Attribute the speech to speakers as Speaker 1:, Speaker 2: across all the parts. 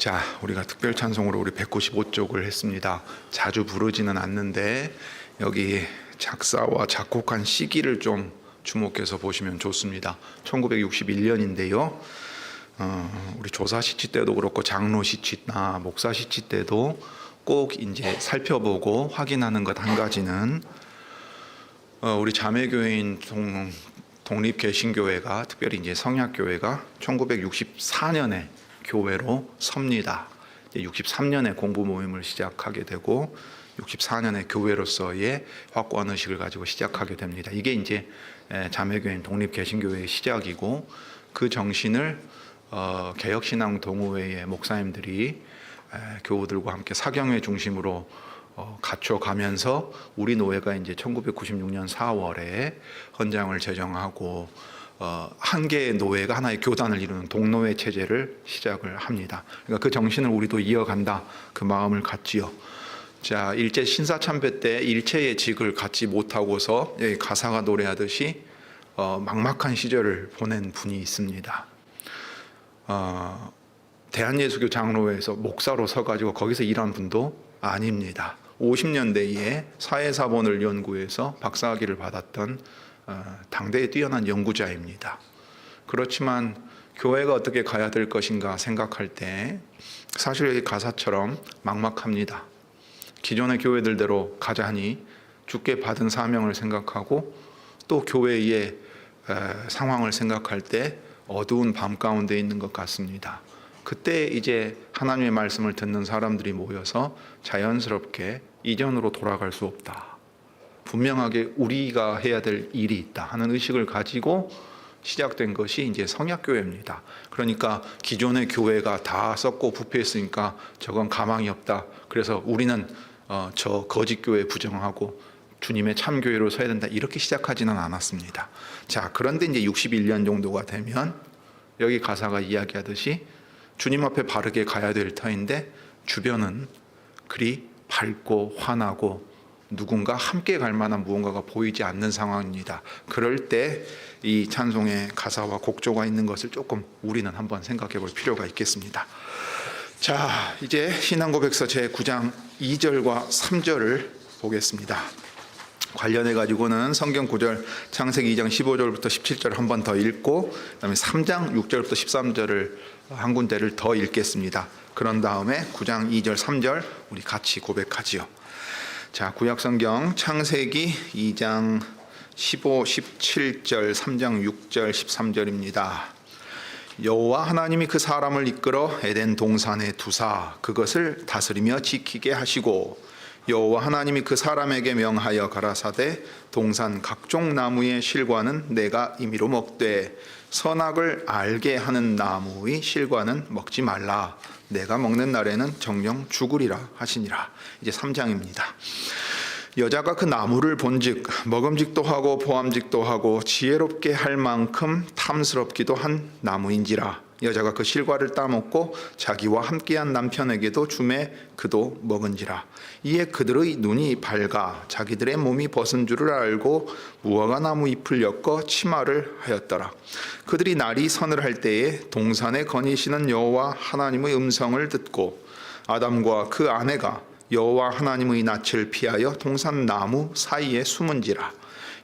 Speaker 1: 자, 우리가 특별 찬송으로 우리 195쪽을 했습니다. 자주 부르지는 않는데 여기 작사와 작곡한 시기를 좀 주목해서 보시면 좋습니다. 1961년인데요. 우리 조사 시치 때도 그렇고 장로 시치나 목사 시치 때도 꼭 이제 살펴보고 확인하는 것 한 가지는 우리 자매교회인 독립개신교회가 특별히 이제 성약교회가 1964년에 교회로 섭니다. 63년에 공부 모임을 시작하게 되고 64년에 교회로서의 확고한 의식을 가지고 시작하게 됩니다. 이게 이제 자매교회인 독립개신교회의 시작이고 그 정신을 개혁신앙 동호회의 목사님들이 교우들과 함께 사경회 중심으로 갖춰가면서 우리 노회가 이제 1996년 4월에 헌장을 제정하고 한 개의 노회가 하나의 교단을 이루는 동노회 체제를 시작을 합니다. 그러니까 그 정신을 우리도 이어간다 그 마음을 갖지요. 자, 일제 신사참배 때 일체의 직을 갖지 못하고서 여기 가사가 노래하듯이 막막한 시절을 보낸 분이 있습니다. 대한예수교 장로회에서 목사로 서가지고 거기서 일한 분도 아닙니다. 50년대에 사회사본을 연구해서 박사학위를 받았던 당대에 뛰어난 연구자입니다. 그렇지만 교회가 어떻게 가야 될 것인가 생각할 때 사실 이 가사처럼 막막합니다. 기존의 교회들대로 가자니 주께 받은 사명을 생각하고 또 교회의 상황을 생각할 때 어두운 밤 가운데 있는 것 같습니다. 그때 이제 하나님의 말씀을 듣는 사람들이 모여서 자연스럽게 이전으로 돌아갈 수 없다. 분명하게 우리가 해야 될 일이 있다 하는 의식을 가지고 시작된 것이 이제 성약교회입니다. 그러니까 기존의 교회가 다 썩고 부패했으니까 저건 가망이 없다. 그래서 우리는 저 거짓교회 부정하고 주님의 참교회로 서야 된다. 이렇게 시작하지는 않았습니다. 자, 그런데 이제 61년 정도가 되면 여기 가사가 이야기하듯이 주님 앞에 바르게 가야 될 터인데 주변은 그리 밝고 환하고 누군가 함께 갈 만한 무언가가 보이지 않는 상황입니다. 그럴 때 이 찬송의 가사와 곡조가 있는 것을 조금 우리는 한번 생각해 볼 필요가 있겠습니다. 자, 이제 신앙고백서 제9장 2절과 3절을 보겠습니다. 관련해 가지고는 성경 구절 창세기 2장 15절부터 17절 한 번 더 읽고 그다음에 3장 6절부터 13절을 한 군데를 더 읽겠습니다. 그런 다음에 9장 2절 3절 우리 같이 고백하지요. 자, 구약 성경 창세기 2장 15, 17절, 3장 6절, 13절입니다. 여호와 하나님이 그 사람을 이끌어 에덴 동산에 두사 그것을 다스리며 지키게 하시고 여호와 하나님이 그 사람에게 명하여 가라사대 동산 각종 나무의 실과는 내가 임의로 먹되 선악을 알게 하는 나무의 실과는 먹지 말라. 내가 먹는 날에는 정령 죽으리라 하시니라. 이제 3장입니다. 여자가 그 나무를 본즉 먹음직도 하고 보암직도 하고 지혜롭게 할 만큼 탐스럽기도 한 나무인지라. 여자가 그 실과를 따먹고 자기와 함께한 남편에게도 주매 그도 먹은지라. 이에 그들의 눈이 밝아 자기들의 몸이 벗은 줄을 알고 무화과 나무 잎을 엮어 치마를 하였더라. 그들이 날이 서늘 할 때에 동산에 거니시는 여호와 하나님의 음성을 듣고 아담과 그 아내가 여호와 하나님의 낯을 피하여 동산 나무 사이에 숨은지라.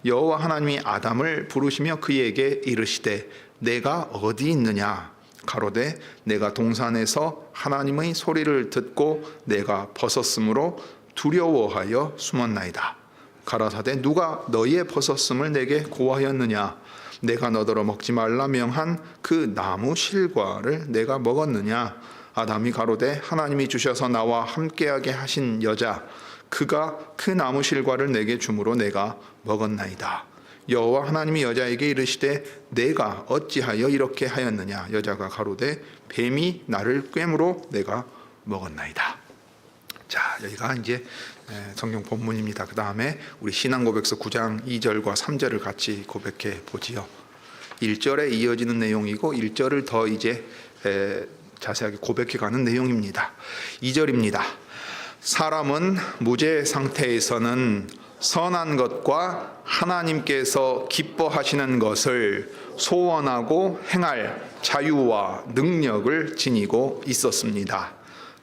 Speaker 1: 여호와 하나님이 아담을 부르시며 그에게 이르시되 내가 어디 있느냐. 가로되 내가 동산에서 하나님의 소리를 듣고 내가 벗었으므로 두려워하여 숨었나이다. 가라사대 누가 너희의 벗었음을 내게 고하였느냐. 내가 너더러 먹지 말라 명한 그 나무 실과를 내가 먹었느냐. 아담이 가로되 하나님이 주셔서 나와 함께하게 하신 여자 그가 그 나무 실과를 내게 주므로 내가 먹었나이다. 여호와 하나님이 여자에게 이르시되 내가 어찌하여 이렇게 하였느냐. 여자가 가로되 뱀이 나를 꿰므로 내가 먹었나이다. 자, 여기가 이제 성경 본문입니다. 그 다음에 우리 신앙고백서 9장 2절과 3절을 같이 고백해 보지요. 1절에 이어지는 내용이고 1절을 더 이제 자세하게 고백해 가는 내용입니다. 2절입니다. 사람은 무죄 상태에서는 선한 것과 하나님께서 기뻐하시는 것을 소원하고 행할 자유와 능력을 지니고 있었습니다.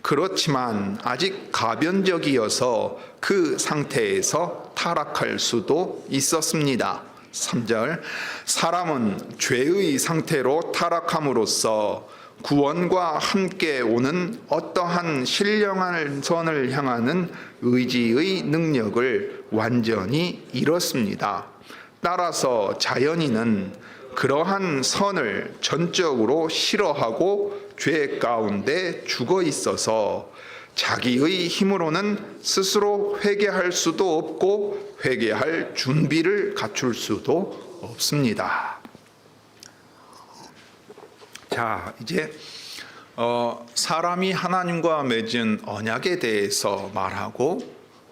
Speaker 1: 그렇지만 아직 가변적이어서 그 상태에서 타락할 수도 있었습니다. 3절, 사람은 죄의 상태로 타락함으로써 구원과 함께 오는 어떠한 신령한 선을 향하는 의지의 능력을 완전히 잃었습니다. 따라서 자연인은 그러한 선을 전적으로 싫어하고 죄 가운데 죽어 있어서 자기의 힘으로는 스스로 회개할 수도 없고 회개할 준비를 갖출 수도 없습니다. 자, 이제 사람이 하나님과 맺은 언약에 대해서 말하고,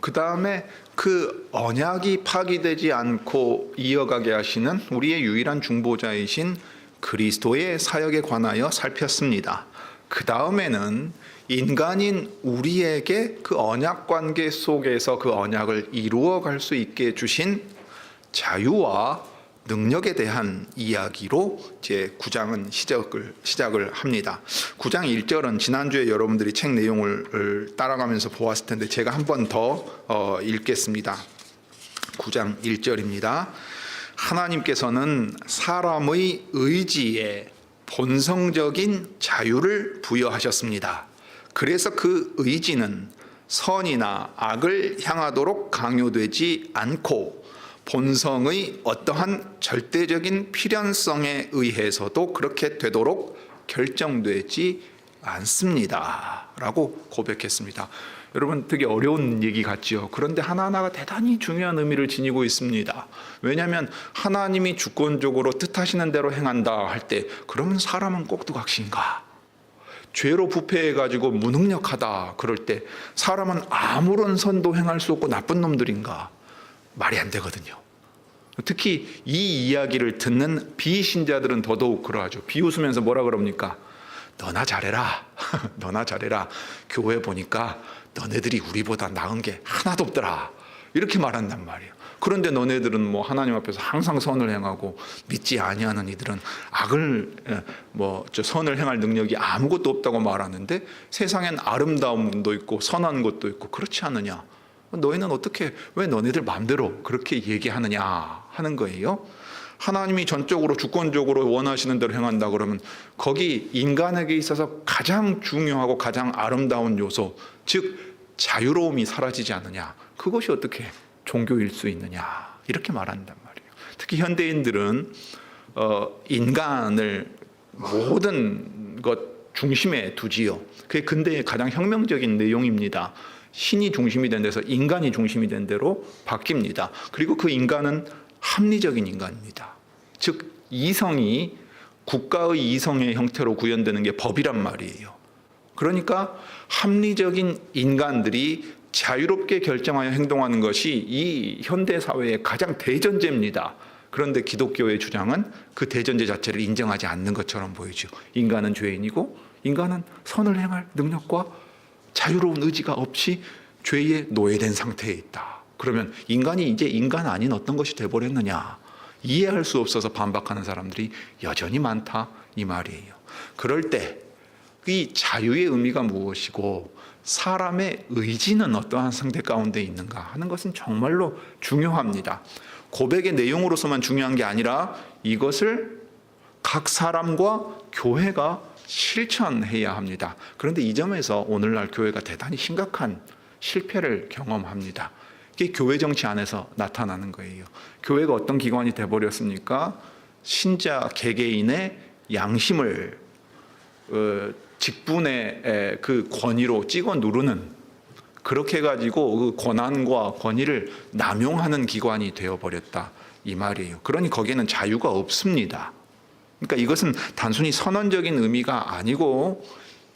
Speaker 1: 그 다음에 그 언약이 파기되지 않고 이어가게 하시는 우리의 유일한 중보자이신 그리스도의 사역에 관하여 살폈습니다. 그 다음에는 인간인 우리에게 그 언약 관계 속에서 그 언약을 이루어 갈 수 있게 주신 자유와 능력에 대한 이야기로 이제 9장은 시작을 합니다. 9장 1절은 지난주에 여러분들이 책 내용을 따라가면서 보았을 텐데 제가 한 번 더 읽겠습니다. 9장 1절입니다. 하나님께서는 사람의 의지에 본성적인 자유를 부여하셨습니다. 그래서 그 의지는 선이나 악을 향하도록 강요되지 않고 본성의 어떠한 절대적인 필연성에 의해서도 그렇게 되도록 결정되지 않습니다. 라고 고백했습니다. 여러분, 되게 어려운 얘기 같지요. 그런데 하나하나가 대단히 중요한 의미를 지니고 있습니다. 왜냐하면 하나님이 주권적으로 뜻하시는 대로 행한다 할 때, 그러면 사람은 꼭두각시인가? 죄로 부패해가지고 무능력하다 그럴 때 사람은 아무런 선도 행할 수 없고 나쁜 놈들인가? 말이 안 되거든요. 특히 이 이야기를 듣는 비신자들은 더더욱 그러하죠. 비웃으면서 뭐라 그럽니까? 너나 잘해라. 너나 잘해라. 교회 보니까 너네들이 우리보다 나은 게 하나도 없더라. 이렇게 말한단 말이에요. 그런데 너네들은 뭐 하나님 앞에서 항상 선을 행하고 믿지 아니하는 이들은 악을 선을 행할 능력이 아무것도 없다고 말하는데 세상엔 아름다운 분도 있고 선한 것도 있고 그렇지 않느냐? 너희는 어떻게 왜 너네들 마음대로 그렇게 얘기하느냐 하는 거예요. 하나님이 전적으로 주권적으로 원하시는 대로 행한다 그러면 거기 인간에게 있어서 가장 중요하고 가장 아름다운 요소, 즉 자유로움이 사라지지 않느냐. 그것이 어떻게 종교일 수 있느냐 이렇게 말한단 말이에요. 특히 현대인들은 인간을 모든 것 중심에 두지요. 그게 근대의 가장 혁명적인 내용입니다. 신이 중심이 된 데서 인간이 중심이 된 대로 바뀝니다. 그리고 그 인간은 합리적인 인간입니다. 즉 이성이 국가의 이성의 형태로 구현되는 게 법이란 말이에요. 그러니까 합리적인 인간들이 자유롭게 결정하여 행동하는 것이 이 현대 사회의 가장 대전제입니다. 그런데 기독교의 주장은 그 대전제 자체를 인정하지 않는 것처럼 보이죠. 인간은 죄인이고 인간은 선을 행할 능력과 자유로운 의지가 없이 죄에 노예된 상태에 있다. 그러면 인간이 이제 인간 아닌 어떤 것이 돼버렸느냐. 이해할 수 없어서 반박하는 사람들이 여전히 많다 이 말이에요. 그럴 때 이 자유의 의미가 무엇이고 사람의 의지는 어떠한 상태 가운데 있는가 하는 것은 정말로 중요합니다. 고백의 내용으로서만 중요한 게 아니라 이것을 각 사람과 교회가 실천해야 합니다. 그런데 이 점에서 오늘날 교회가 대단히 심각한 실패를 경험합니다. 이게 교회 정치 안에서 나타나는 거예요. 교회가 어떤 기관이 돼버렸습니까? 신자 개개인의 양심을 직분의 그 권위로 찍어 누르는, 그렇게 해가지고 그 권한과 권위를 남용하는 기관이 되어버렸다 이 말이에요. 그러니 거기에는 자유가 없습니다. 그러니까 이것은 단순히 선언적인 의미가 아니고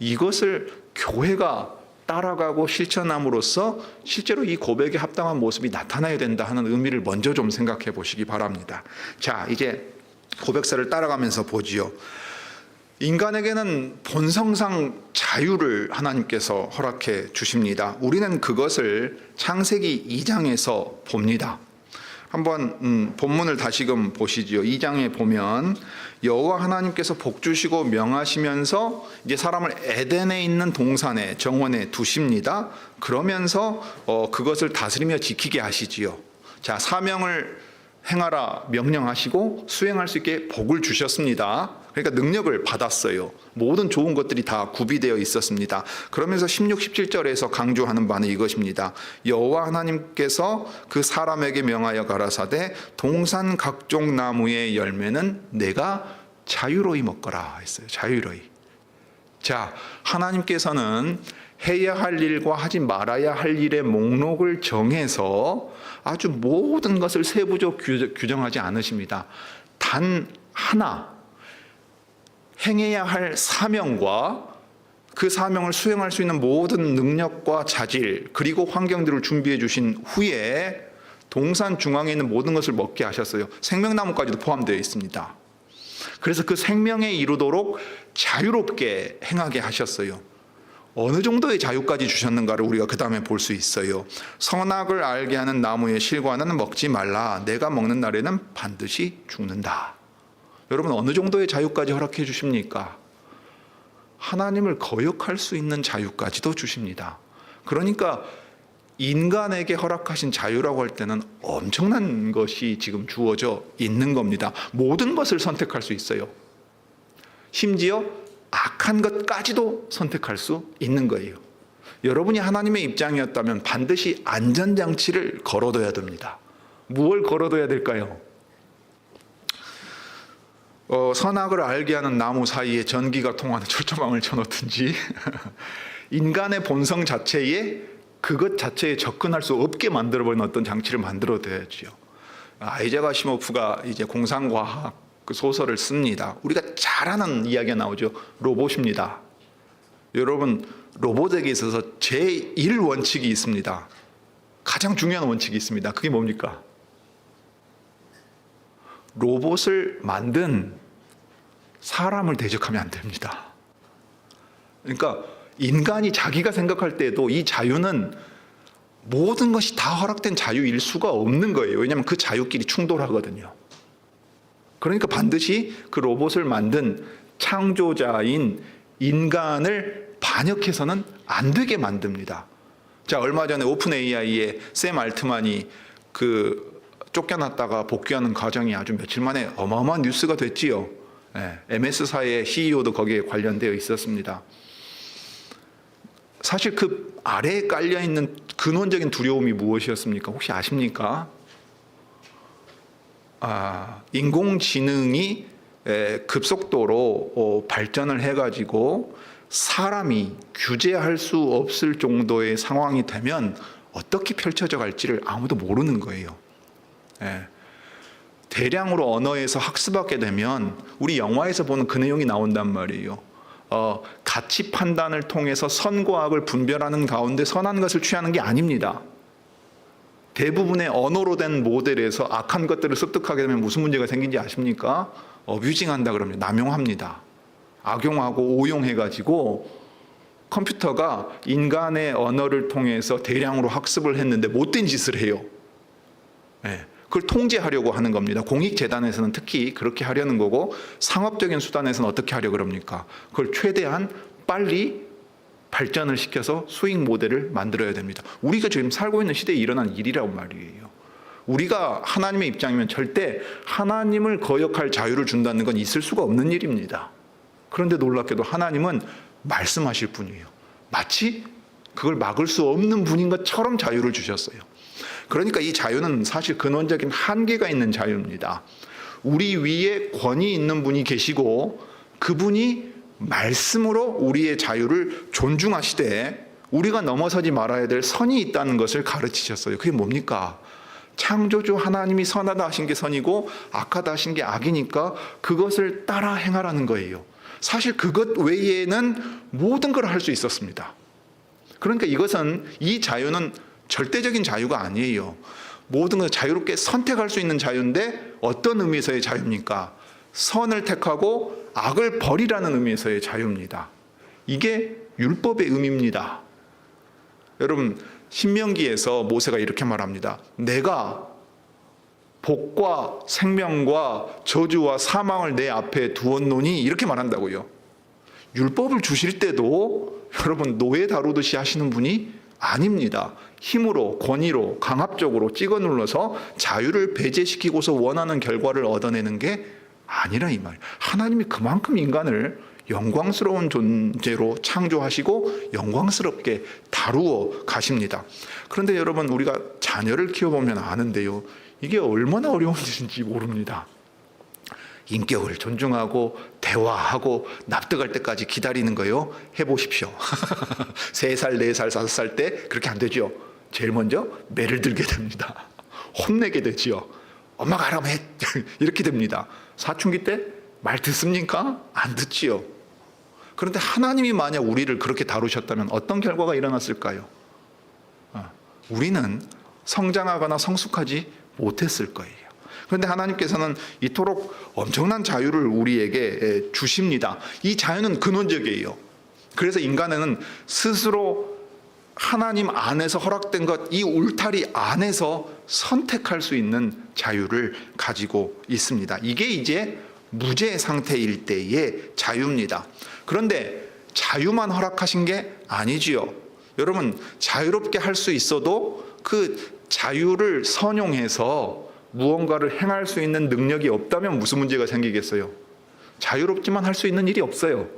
Speaker 1: 이것을 교회가 따라가고 실천함으로써 실제로 이 고백에 합당한 모습이 나타나야 된다 하는 의미를 먼저 좀 생각해 보시기 바랍니다. 자, 이제 고백사를 따라가면서 보지요. 인간에게는 본성상 자유를 하나님께서 허락해 주십니다. 우리는 그것을 창세기 2장에서 봅니다. 한번 본문을 다시금 보시죠. 2장에 보면 여호와 하나님께서 복 주시고 명하시면서 이제 사람을 에덴에 있는 동산에 정원에 두십니다. 그러면서 그것을 다스리며 지키게 하시지요. 자, 사명을 행하라 명령하시고 수행할 수 있게 복을 주셨습니다. 그러니까 능력을 받았어요. 모든 좋은 것들이 다 구비되어 있었습니다. 그러면서 16, 17절에서 강조하는 바는 이것입니다. 여호와 하나님께서 그 사람에게 명하여 가라사대 동산 각종 나무의 열매는 내가 자유로이 먹거라 했어요. 자유로이. 자, 하나님께서는 해야 할 일과 하지 말아야 할 일의 목록을 정해서 아주 모든 것을 세부적 규정하지 않으십니다. 단 하나, 행해야 할 사명과 그 사명을 수행할 수 있는 모든 능력과 자질, 그리고 환경들을 준비해 주신 후에 동산 중앙에 있는 모든 것을 먹게 하셨어요. 생명나무까지도 포함되어 있습니다. 그래서 그 생명에 이르도록 자유롭게 행하게 하셨어요. 어느 정도의 자유까지 주셨는가를 우리가 그 다음에 볼 수 있어요. 선악을 알게 하는 나무의 실과는 먹지 말라. 내가 먹는 날에는 반드시 죽는다. 여러분, 어느 정도의 자유까지 허락해 주십니까? 하나님을 거역할 수 있는 자유까지도 주십니다. 그러니까 인간에게 허락하신 자유라고 할 때는 엄청난 것이 지금 주어져 있는 겁니다. 모든 것을 선택할 수 있어요. 심지어 악한 것까지도 선택할 수 있는 거예요. 여러분이 하나님의 입장이었다면 반드시 안전장치를 걸어둬야 됩니다. 무엇을 걸어둬야 될까요? 선악을 알게 하는 나무 사이에 전기가 통하는 철조망을 쳐놓든지 인간의 본성 자체에 그것 자체에 접근할 수 없게 만들어버리는 어떤 장치를 만들어둬야죠. 아이작 아시모프가 이제 공상과학 그 소설을 씁니다. 우리가 잘 아는 이야기가 나오죠. 로봇입니다. 여러분, 로봇에게 있어서 제1원칙이 있습니다. 가장 중요한 원칙이 있습니다. 그게 뭡니까? 로봇을 만든 사람을 대적하면 안 됩니다. 그러니까 인간이 자기가 생각할 때도 이 자유는 모든 것이 다 허락된 자유일 수가 없는 거예요. 왜냐하면 그 자유끼리 충돌하거든요. 그러니까 반드시 그 로봇을 만든 창조자인 인간을 반역해서는 안 되게 만듭니다. 자, 얼마 전에 오픈 AI의 샘 알트만이 쫓겨났다가 복귀하는 과정이 아주 며칠 만에 어마어마한 뉴스가 됐지요. MS사의 CEO도 거기에 관련되어 있었습니다. 사실 그 아래에 깔려있는 근원적인 두려움이 무엇이었습니까? 혹시 아십니까? 인공지능이 급속도로 발전을 해가지고 사람이 규제할 수 없을 정도의 상황이 되면 어떻게 펼쳐져 갈지를 아무도 모르는 거예요. 대량으로 언어에서 학습하게 되면 우리 영화에서 보는 그 내용이 나온단 말이에요. 가치 판단을 통해서 선과 악을 분별하는 가운데 선한 것을 취하는 게 아닙니다. 대부분의 언어로 된 모델에서 악한 것들을 습득하게 되면 무슨 문제가 생긴지 아십니까? 어뷰징한다 그럽니다. 남용합니다. 악용하고 오용해가지고 컴퓨터가 인간의 언어를 통해서 대량으로 학습을 했는데 못된 짓을 해요. 그걸 통제하려고 하는 겁니다. 공익재단에서는 특히 그렇게 하려는 거고, 상업적인 수단에서는 어떻게 하려고 그럽니까? 그걸 최대한 빨리 발전을 시켜서 수익 모델을 만들어야 됩니다. 우리가 지금 살고 있는 시대에 일어난 일이라고 말이에요. 우리가 하나님의 입장이면 절대 하나님을 거역할 자유를 준다는 건 있을 수가 없는 일입니다. 그런데 놀랍게도 하나님은 말씀하실 분이에요. 마치 그걸 막을 수 없는 분인 것처럼 자유를 주셨어요. 그러니까 이 자유는 사실 근원적인 한계가 있는 자유입니다. 우리 위에 권위 있는 분이 계시고 그분이 말씀으로 우리의 자유를 존중하시되 우리가 넘어서지 말아야 될 선이 있다는 것을 가르치셨어요. 그게 뭡니까? 창조주 하나님이 선하다 하신 게 선이고 악하다 하신 게 악이니까 그것을 따라 행하라는 거예요. 사실 그것 외에는 모든 걸 할 수 있었습니다. 그러니까 이 자유는 절대적인 자유가 아니에요. 모든 걸 자유롭게 선택할 수 있는 자유인데 어떤 의미에서의 자유입니까? 선을 택하고 악을 버리라는 의미에서의 자유입니다. 이게 율법의 의미입니다. 여러분, 신명기에서 모세가 이렇게 말합니다. 내가 복과 생명과 저주와 사망을 내 앞에 두었노니, 이렇게 말한다고요. 율법을 주실 때도 여러분 노예 다루듯이 하시는 분이 아닙니다. 힘으로, 권위로, 강압적으로 찍어 눌러서 자유를 배제시키고서 원하는 결과를 얻어내는 게 아니라 이 말이에요. 하나님이 그만큼 인간을 영광스러운 존재로 창조하시고 영광스럽게 다루어 가십니다. 그런데 여러분, 우리가 자녀를 키워보면 아는데요, 이게 얼마나 어려운 일인지 모릅니다. 인격을 존중하고 대화하고 납득할 때까지 기다리는 거요. 해보십시오. 3살, 4살, 5살 때 그렇게 안 되죠. 제일 먼저 매를 들게 됩니다. 혼내게 되지요. 엄마가 하라면 해. 이렇게 됩니다. 사춘기 때 말 듣습니까? 안 듣지요. 그런데 하나님이 만약 우리를 그렇게 다루셨다면 어떤 결과가 일어났을까요? 우리는 성장하거나 성숙하지 못했을 거예요. 그런데 하나님께서는 이토록 엄청난 자유를 우리에게 주십니다. 이 자유는 근원적이에요. 그래서 인간은 스스로 하나님 안에서 허락된 것, 이 울타리 안에서 선택할 수 있는 자유를 가지고 있습니다. 이게 이제 무죄 상태일 때의 자유입니다. 그런데 자유만 허락하신 게 아니지요. 여러분, 자유롭게 할 수 있어도 그 자유를 선용해서 무언가를 행할 수 있는 능력이 없다면 무슨 문제가 생기겠어요? 자유롭지만 할 수 있는 일이 없어요.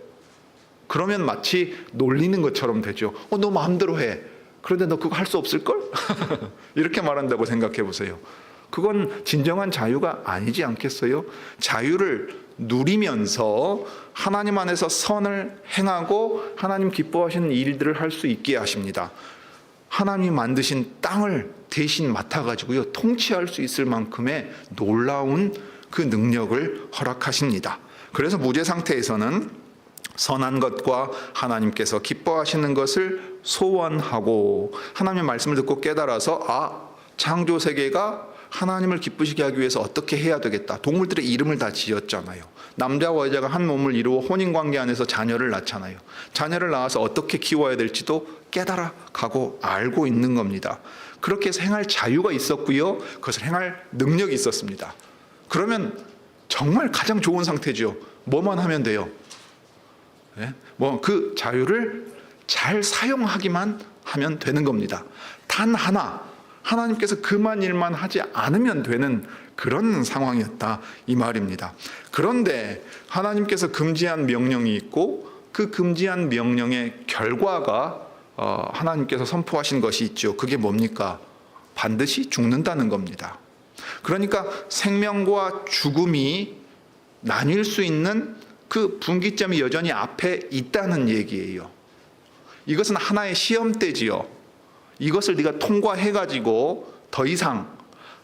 Speaker 1: 그러면 마치 놀리는 것처럼 되죠. 너 마음대로 해. 그런데 너 그거 할 수 없을걸? 이렇게 말한다고 생각해 보세요. 그건 진정한 자유가 아니지 않겠어요? 자유를 누리면서 하나님 안에서 선을 행하고 하나님 기뻐하시는 일들을 할 수 있게 하십니다. 하나님이 만드신 땅을 대신 맡아가지고요, 통치할 수 있을 만큼의 놀라운 그 능력을 허락하십니다. 그래서 무죄 상태에서는 선한 것과 하나님께서 기뻐하시는 것을 소원하고 하나님의 말씀을 듣고 깨달아서 창조 세계가 하나님을 기쁘시게 하기 위해서 어떻게 해야 되겠다. 동물들의 이름을 다 지었잖아요. 남자와 여자가 한 몸을 이루어 혼인관계 안에서 자녀를 낳잖아요. 자녀를 낳아서 어떻게 키워야 될지도 깨달아가고 알고 있는 겁니다. 그렇게 해서 행할 자유가 있었고요, 그것을 행할 능력이 있었습니다. 그러면 정말 가장 좋은 상태죠. 뭐만 하면 돼요? 그 자유를 잘 사용하기만 하면 되는 겁니다. 단 하나, 하나님께서 그만 일만 하지 않으면 되는 그런 상황이었다, 이 말입니다. 그런데 하나님께서 금지한 명령이 있고 그 금지한 명령의 결과가 하나님께서 선포하신 것이 있죠. 그게 뭡니까? 반드시 죽는다는 겁니다. 그러니까 생명과 죽음이 나뉠 수 있는 그 분기점이 여전히 앞에 있다는 얘기예요. 이것은 하나의 시험대지요. 이것을 네가 통과해가지고 더 이상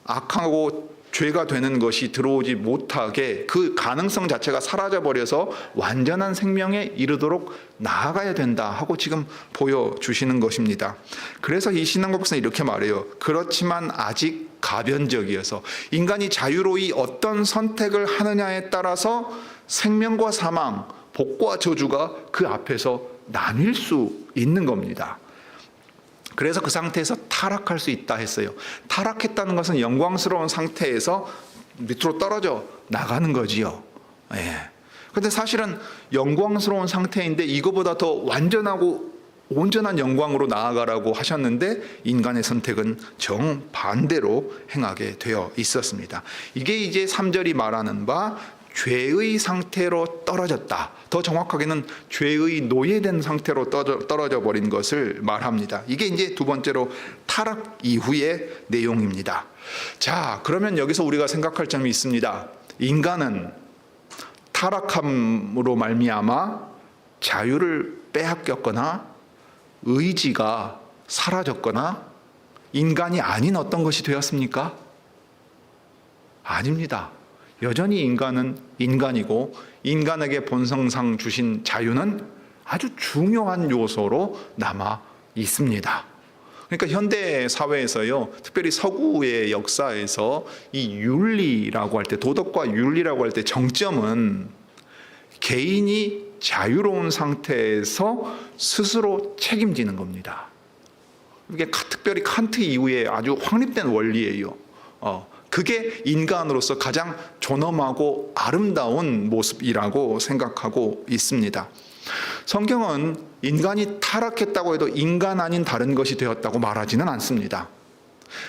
Speaker 1: 악하고 죄가 되는 것이 들어오지 못하게 그 가능성 자체가 사라져버려서 완전한 생명에 이르도록 나아가야 된다 하고 지금 보여주시는 것입니다. 그래서 이 신앙고백서는 이렇게 말해요. 그렇지만 아직 가변적이어서 인간이 자유로이 어떤 선택을 하느냐에 따라서 생명과 사망, 복과 저주가 그 앞에서 나뉠 수 있는 겁니다. 그래서 그 상태에서 타락할 수 있다 했어요. 타락했다는 것은 영광스러운 상태에서 밑으로 떨어져 나가는 거지요. 그런데 사실은 영광스러운 상태인데 이거보다 더 완전하고 온전한 영광으로 나아가라고 하셨는데 인간의 선택은 정반대로 행하게 되어 있었습니다. 이게 이제 3절이 말하는 바 죄의 상태로 떨어졌다. 더 정확하게는 죄의 노예된 상태로 떨어져 버린 것을 말합니다. 이게 이제 두 번째로 타락 이후의 내용입니다. 자, 그러면 여기서 우리가 생각할 점이 있습니다. 인간은 타락함으로 말미암아 자유를 빼앗겼거나 의지가 사라졌거나 인간이 아닌 어떤 것이 되었습니까? 아닙니다. 여전히 인간은 인간이고 인간에게 본성상 주신 자유는 아주 중요한 요소로 남아 있습니다. 그러니까 현대 사회에서요, 특별히 서구의 역사에서 이 윤리라고 할 때, 도덕과 윤리라고 할 때 정점은 개인이 자유로운 상태에서 스스로 책임지는 겁니다. 이게 특별히 칸트 이후에 아주 확립된 원리예요. 그게 인간으로서 가장 존엄하고 아름다운 모습이라고 생각하고 있습니다. 성경은 인간이 타락했다고 해도 인간 아닌 다른 것이 되었다고 말하지는 않습니다.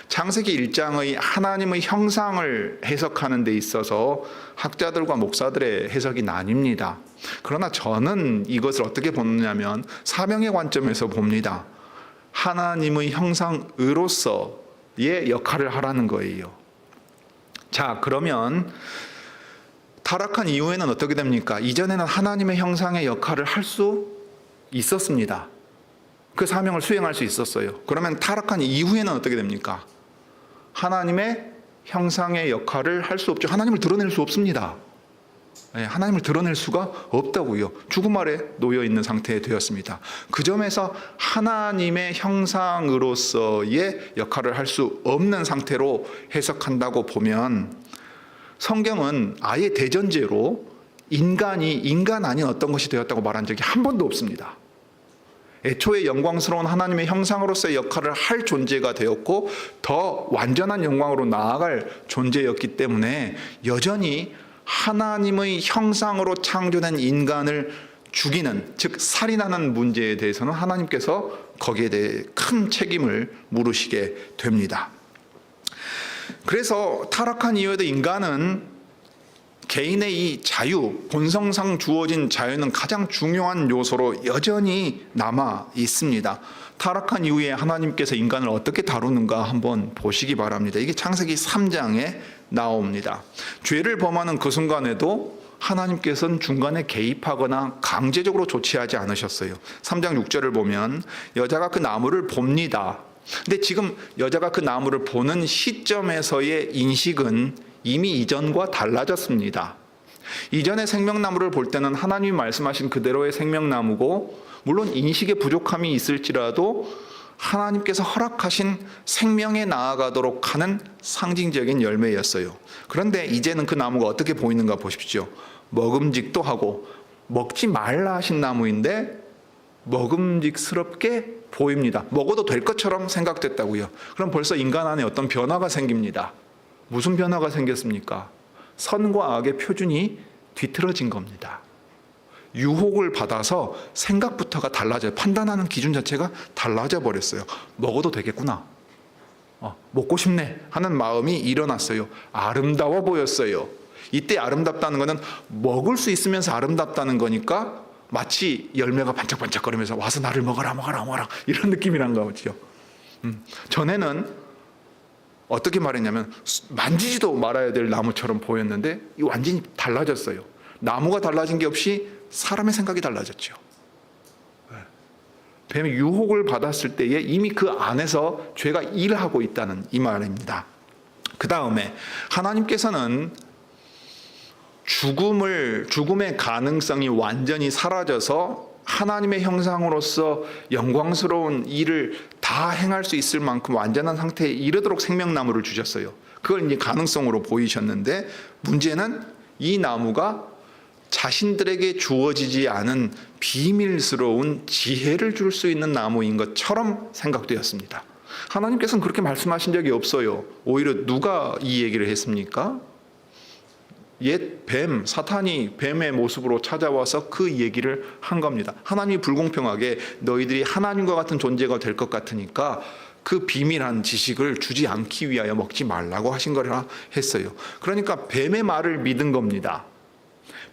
Speaker 1: 창세기 1장의 하나님의 형상을 해석하는 데 있어서 학자들과 목사들의 해석이 나뉩니다. 그러나 저는 이것을 어떻게 보느냐면 사명의 관점에서 봅니다. 하나님의 형상으로서의 역할을 하라는 거예요. 자, 그러면 타락한 이후에는 어떻게 됩니까? 이전에는 하나님의 형상의 역할을 할 수 있었습니다. 그 사명을 수행할 수 있었어요. 그러면 타락한 이후에는 어떻게 됩니까? 하나님의 형상의 역할을 할 수 없죠. 하나님을 드러낼 수 없습니다. 하나님을 드러낼 수가 없다고요. 죽음 아래 놓여 있는 상태에 되었습니다. 그 점에서 하나님의 형상으로서의 역할을 할 수 없는 상태로 해석한다고 보면 성경은 아예 대전제로 인간이 인간 아닌 어떤 것이 되었다고 말한 적이 한 번도 없습니다. 애초에 영광스러운 하나님의 형상으로서의 역할을 할 존재가 되었고 더 완전한 영광으로 나아갈 존재였기 때문에 여전히 하나님의 형상으로 창조된 인간을 죽이는, 즉 살인하는 문제에 대해서는 하나님께서 거기에 대해 큰 책임을 물으시게 됩니다. 그래서 타락한 이후에도 인간은 개인의 이 자유, 본성상 주어진 자유는 가장 중요한 요소로 여전히 남아 있습니다. 타락한 이후에 하나님께서 인간을 어떻게 다루는가 한번 보시기 바랍니다. 이게 창세기 3장에 나옵니다. 죄를 범하는 그 순간에도 하나님께서는 중간에 개입하거나 강제적으로 조치하지 않으셨어요. 3장 6절을 보면 여자가 그 나무를 봅니다. 근데 지금 여자가 그 나무를 보는 시점에서의 인식은 이미 이전과 달라졌습니다. 이전의 생명나무를 볼 때는 하나님이 말씀하신 그대로의 생명나무고 물론 인식의 부족함이 있을지라도 하나님께서 허락하신 생명에 나아가도록 하는 상징적인 열매였어요. 그런데 이제는 그 나무가 어떻게 보이는가 보십시오. 먹음직도 하고 먹지 말라 하신 나무인데 먹음직스럽게 보입니다. 먹어도 될 것처럼 생각됐다고요. 그럼 벌써 인간 안에 어떤 변화가 생깁니다. 무슨 변화가 생겼습니까? 선과 악의 표준이 뒤틀어진 겁니다. 유혹을 받아서 생각부터가 달라져요. 판단하는 기준 자체가 달라져 버렸어요. 먹어도 되겠구나. 먹고 싶네 하는 마음이 일어났어요. 아름다워 보였어요. 이때 아름답다는 것은 먹을 수 있으면서 아름답다는 거니까 마치 열매가 반짝반짝거리면서 와서 나를 먹어라 이런 느낌이란 거죠. 전에는 어떻게 말했냐면 만지지도 말아야 될 나무처럼 보였는데 이 완전히 달라졌어요. 나무가 달라진 게 없이 사람의 생각이 달라졌죠. 뱀이 유혹을 받았을 때에 이미 그 안에서 죄가 일하고 있다는 이 말입니다. 그 다음에 하나님께서는 죽음의 가능성이 완전히 사라져서 하나님의 형상으로서 영광스러운 일을 다 행할 수 있을 만큼 완전한 상태에 이르도록 생명나무를 주셨어요. 그걸 이제 가능성으로 보이셨는데 문제는 이 나무가 자신들에게 주어지지 않은 비밀스러운 지혜를 줄 수 있는 나무인 것처럼 생각되었습니다. 하나님께서는 그렇게 말씀하신 적이 없어요. 오히려 누가 이 얘기를 했습니까? 옛 뱀, 사탄이 뱀의 모습으로 찾아와서 그 얘기를 한 겁니다. 하나님이 불공평하게 너희들이 하나님과 같은 존재가 될 것 같으니까 그 비밀한 지식을 주지 않기 위하여 먹지 말라고 하신 거라 했어요. 그러니까 뱀의 말을 믿은 겁니다.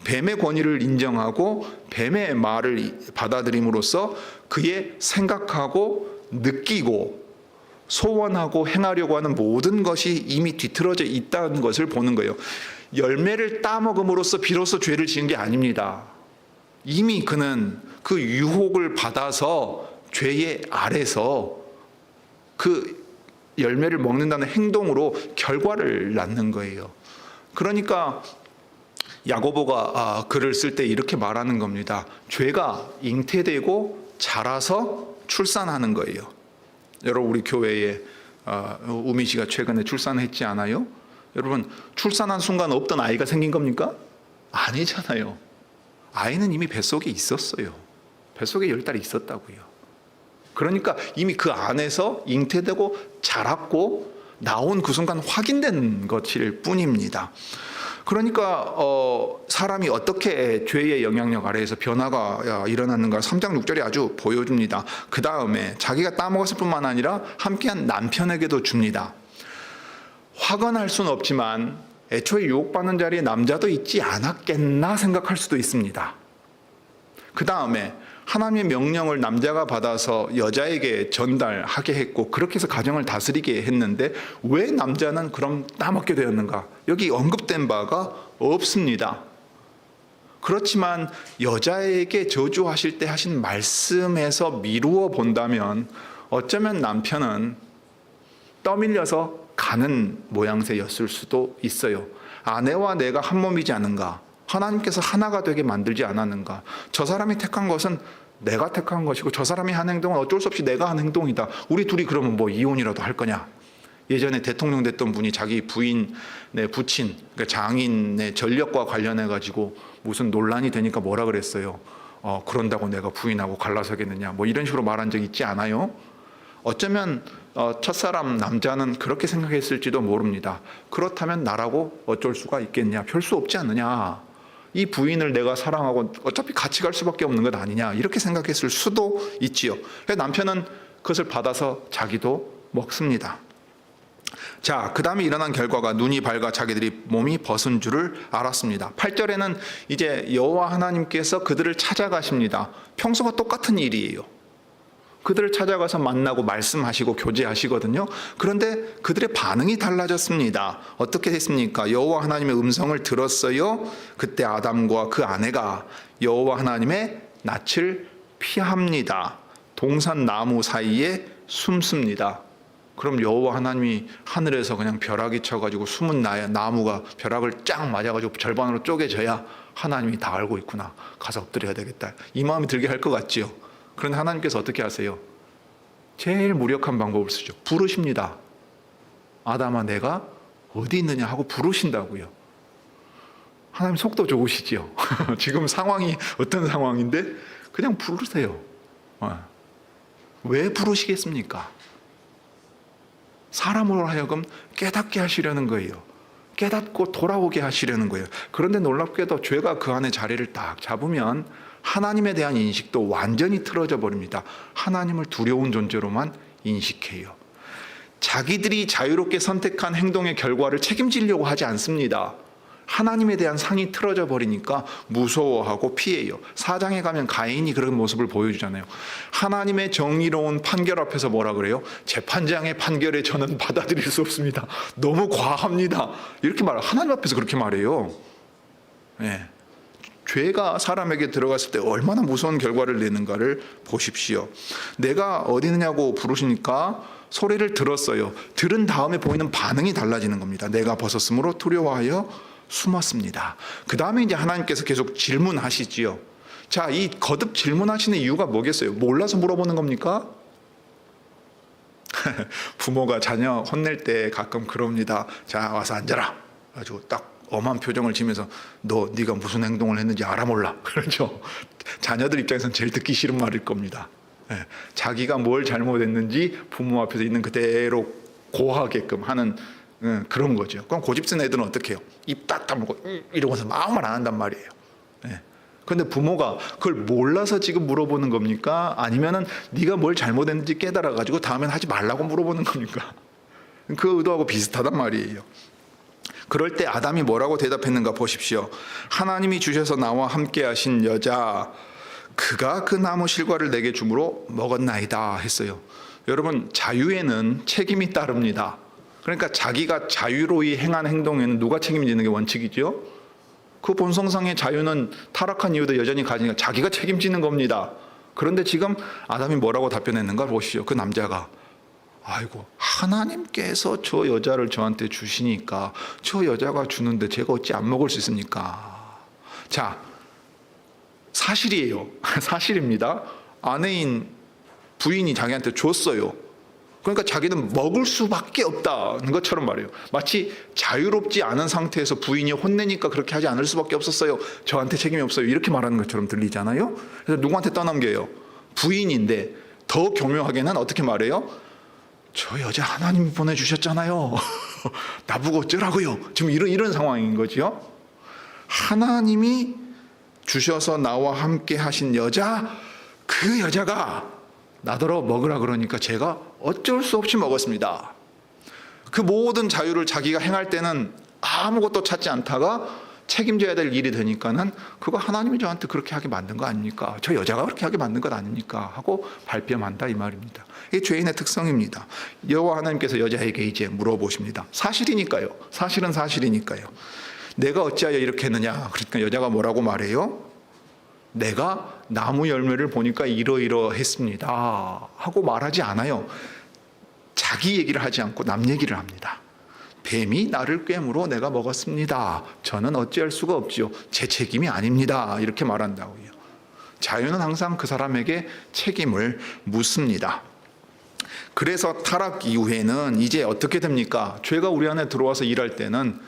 Speaker 1: 뱀의 권위를 인정하고 뱀의 말을 받아들임으로써 그의 생각하고 느끼고 소원하고 행하려고 하는 모든 것이 이미 뒤틀어져 있다는 것을 보는 거예요. 열매를 따먹음으로써 비로소 죄를 지은 게 아닙니다. 이미 그는 그 유혹을 받아서 죄의 아래서 그 열매를 먹는다는 행동으로 결과를 낳는 거예요. 그러니까 야고보가 글을 쓸 때 이렇게 말하는 겁니다. 죄가 잉태되고 자라서 출산하는 거예요. 여러분 우리 교회에 우미 씨가 최근에 출산했지 않아요? 여러분 출산한 순간 없던 아이가 생긴 겁니까? 아니잖아요. 아이는 이미 뱃속에 있었어요. 뱃속에 10달이 있었다고요. 그러니까 이미 그 안에서 잉태되고 자랐고 나온 그 순간 확인된 것일 뿐입니다. 그러니까 사람이 어떻게 죄의 영향력 아래에서 변화가 일어났는가 3장 6절이 아주 보여줍니다. 그 다음에 자기가 따먹었을 뿐만 아니라 함께한 남편에게도 줍니다. 확언할 수는 없지만 애초에 유혹받는 자리에 남자도 있지 않았겠나 생각할 수도 있습니다. 그 다음에 하나님의 명령을 남자가 받아서 여자에게 전달하게 했고 그렇게 해서 가정을 다스리게 했는데 왜 남자는 그럼 따먹게 되었는가? 여기 언급된 바가 없습니다. 그렇지만 여자에게 저주하실 때 하신 말씀에서 미루어 본다면 어쩌면 남편은 떠밀려서 가는 모양새였을 수도 있어요. 아내와 내가 한 몸이지 않은가? 하나님께서 하나가 되게 만들지 않았는가? 저 사람이 택한 것은 내가 택한 것이고 저 사람이 한 행동은 어쩔 수 없이 내가 한 행동이다. 우리 둘이 그러면 뭐 이혼이라도 할 거냐? 예전에 대통령 됐던 분이 자기 부인의 부친, 그러니까 장인의 전력과 관련해 가지고 무슨 논란이 되니까 뭐라 그랬어요? 그런다고 내가 부인하고 갈라서겠느냐? 뭐 이런 식으로 말한 적 있지 않아요? 어쩌면 첫사람 남자는 그렇게 생각했을지도 모릅니다. 그렇다면 나라고 어쩔 수가 있겠냐? 별 수 없지 않느냐? 이 부인을 내가 사랑하고 어차피 같이 갈 수밖에 없는 것 아니냐? 이렇게 생각했을 수도 있지요. 남편은 그것을 받아서 자기도 먹습니다. 자, 그 다음에 일어난 결과가 눈이 밝아 자기들이 몸이 벗은 줄을 알았습니다. 8절에는 이제 여호와 하나님께서 그들을 찾아가십니다. 평소와 똑같은 일이에요. 그들을 찾아가서 만나고 말씀하시고 교제하시거든요. 그런데 그들의 반응이 달라졌습니다. 어떻게 됐습니까? 여호와 하나님의 음성을 들었어요. 그때 아담과 그 아내가 여호와 하나님의 낯을 피합니다. 동산 나무 사이에 숨습니다. 그럼 여호와 하나님이 하늘에서 그냥 벼락이 쳐가지고 숨은 나무가 벼락을 쫙 맞아가지고 절반으로 쪼개져야 하나님이 다 알고 있구나. 가서 엎드려야 되겠다. 이 마음이 들게 할 것 같지요. 그런데 하나님께서 어떻게 하세요? 제일 무력한 방법을 쓰죠. 부르십니다. 아담아 내가 어디 있느냐 하고 부르신다고요. 하나님 속도 좋으시지요. 지금 상황이 어떤 상황인데 그냥 부르세요. 왜 부르시겠습니까? 사람으로 하여금 깨닫게 하시려는 거예요. 깨닫고 돌아오게 하시려는 거예요. 그런데 놀랍게도 죄가 그 안에 자리를 딱 잡으면 하나님에 대한 인식도 완전히 틀어져 버립니다. 하나님을 두려운 존재로만 인식해요. 자기들이 자유롭게 선택한 행동의 결과를 책임지려고 하지 않습니다. 하나님에 대한 상이 틀어져 버리니까 무서워하고 피해요. 4장에 가면 가인이 그런 모습을 보여주잖아요. 하나님의 정의로운 판결 앞에서 뭐라 그래요? 재판장의 판결에 저는 받아들일 수 없습니다. 너무 과합니다. 이렇게 하나님 앞에서 그렇게 말해요. 네. 죄가 사람에게 들어갔을 때 얼마나 무서운 결과를 내는가를 보십시오. 내가 어디 있느냐고 부르시니까 소리를 들었어요. 들은 다음에 보이는 반응이 달라지는 겁니다. 내가 벗었으므로 두려워하여 숨었습니다. 그 다음에 이제 하나님께서 계속 질문하시지요. 자, 이 거듭 질문하시는 이유가 뭐겠어요? 몰라서 물어보는 겁니까? 부모가 자녀 혼낼 때 가끔 그럽니다. 자, 와서 앉아라. 아주 딱 엄한 표정을 지면서 네가 무슨 행동을 했는지 알아 몰라. 그렇죠. 자녀들 입장에서는 제일 듣기 싫은 말일 겁니다. 네. 자기가 뭘 잘못했는지 부모 앞에서 있는 그대로 고하게끔 하는 그런 거죠. 그럼 고집센 애들은 어떻게 해요? 입 딱 다물고 이러면서 아무 말 안 한단 말이에요. 네. 그런데 부모가 그걸 몰라서 지금 물어보는 겁니까? 아니면은 네가 뭘 잘못했는지 깨달아가지고 다음엔 하지 말라고 물어보는 겁니까? 그 의도하고 비슷하단 말이에요. 그럴 때 아담이 뭐라고 대답했는가 보십시오. 하나님이 주셔서 나와 함께 하신 여자 그가 그 나무 실과를 내게 주므로 먹었나이다 했어요. 여러분 자유에는 책임이 따릅니다. 그러니까 자기가 자유로이 행한 행동에는 누가 책임지는 게 원칙이죠. 그 본성상의 자유는 타락한 이유도 여전히 가지니까 자기가 책임지는 겁니다. 그런데 지금 아담이 뭐라고 답변했는가 보시죠. 그 남자가 아이고 하나님께서 저 여자를 저한테 주시니까 저 여자가 주는데 제가 어찌 안 먹을 수 있습니까? 자, 사실이에요. 사실입니다. 아내인 부인이 자기한테 줬어요. 그러니까 자기는 먹을 수밖에 없다는 것처럼 말해요. 마치 자유롭지 않은 상태에서 부인이 혼내니까 그렇게 하지 않을 수밖에 없었어요. 저한테 책임이 없어요. 이렇게 말하는 것처럼 들리잖아요. 그래서 누구한테 떠넘겨요? 부인인데 더 교묘하게는 어떻게 말해요? 저 여자 하나님이 보내주셨잖아요. 나보고 어쩌라고요? 지금 이런 상황인 거죠. 하나님이 주셔서 나와 함께 하신 여자, 그 여자가 나더러 먹으라 그러니까 제가 어쩔 수 없이 먹었습니다. 그 모든 자유를 자기가 행할 때는 아무것도 찾지 않다가 책임져야 될 일이 되니까는 그거 하나님이 저한테 그렇게 하게 만든 거 아닙니까? 저 여자가 그렇게 하게 만든 것 아닙니까? 하고 발뺌한다 이 말입니다. 이게 죄인의 특성입니다. 여호와 하나님께서 여자에게 이제 물어보십니다. 사실이니까요. 사실은 사실이니까요. 내가 어찌하여 이렇게 했느냐? 그러니까 여자가 뭐라고 말해요? 내가 나무 열매를 보니까 이러이러했습니다 하고 말하지 않아요. 자기 얘기를 하지 않고 남 얘기를 합니다. 뱀이 나를 꿰물어 내가 먹었습니다. 저는 어찌할 수가 없지요. 제 책임이 아닙니다. 이렇게 말한다고요. 자유는 항상 그 사람에게 책임을 묻습니다. 그래서 타락 이후에는 이제 어떻게 됩니까? 죄가 우리 안에 들어와서 일할 때는